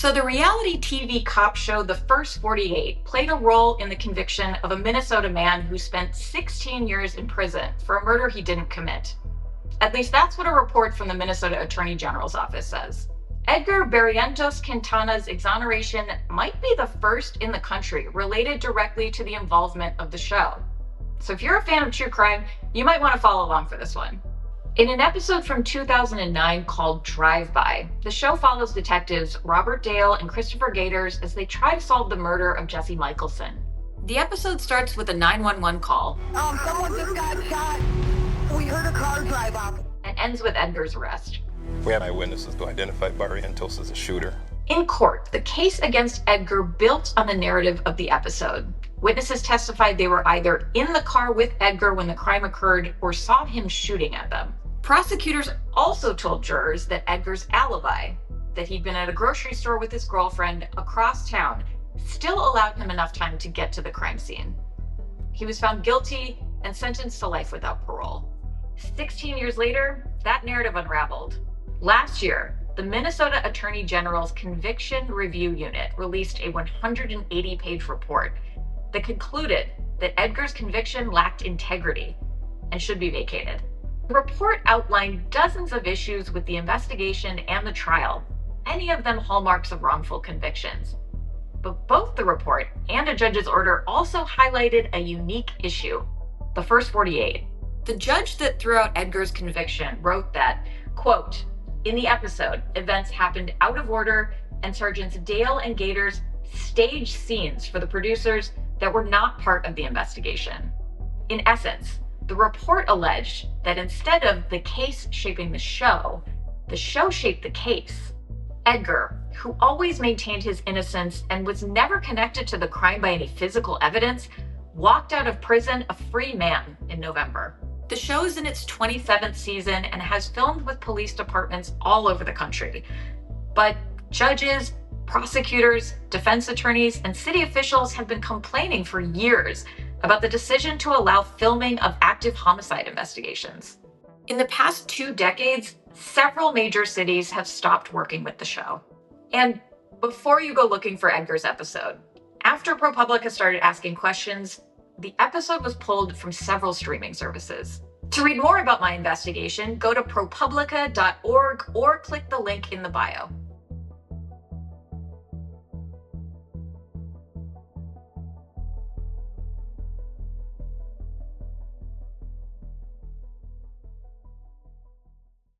So the reality TV cop show The First 48 played a role in the conviction of a Minnesota man who spent 16 years in prison for a murder he didn't commit. At least that's what a report from the Minnesota Attorney General's office says. Edgar Barrientos-Quintana's exoneration might be the first in the country related directly to the involvement of the show. So if you're a fan of true crime, you might want to follow along for this one. In an episode from 2009 called Drive-By, the show follows detectives Robert Dale and Christopher Gators as they try to solve the murder of Jesse Michelson. The episode starts with a 911 call. Someone just got shot. We heard a car drive up. And ends with Edgar's arrest. We had eyewitnesses to identify Barrientos as a shooter. In court, the case against Edgar built on the narrative of the episode. Witnesses testified they were either in the car with Edgar when the crime occurred or saw him shooting at them. Prosecutors also told jurors that Edgar's alibi, that he'd been at a grocery store with his girlfriend across town, still allowed him enough time to get to the crime scene. He was found guilty and sentenced to life without parole. 16 years later, that narrative unraveled. Last year, the Minnesota Attorney General's Conviction Review Unit released a 180-page report that concluded that Edgar's conviction lacked integrity and should be vacated. The report outlined dozens of issues with the investigation and the trial, any of them hallmarks of wrongful convictions. But both the report and a judge's order also highlighted a unique issue: the first 48. The judge that threw out Edgar's conviction wrote that, quote, "In the episode, events happened out of order and Sergeants Dale and Gators staged scenes for the producers that were not part of the investigation." In essence, the report alleged that instead of the case shaping the show shaped the case. Edgar, who always maintained his innocence and was never connected to the crime by any physical evidence, walked out of prison a free man in November. The show is in its 27th season and has filmed with police departments all over the country. But judges, prosecutors, defense attorneys, and city officials have been complaining for years about the decision to allow filming of active homicide investigations. In the past 2 decades, several major cities have stopped working with the show. And before you go looking for Edgar's episode, after ProPublica started asking questions, the episode was pulled from several streaming services. To read more about my investigation, go to propublica.org or click the link in the bio.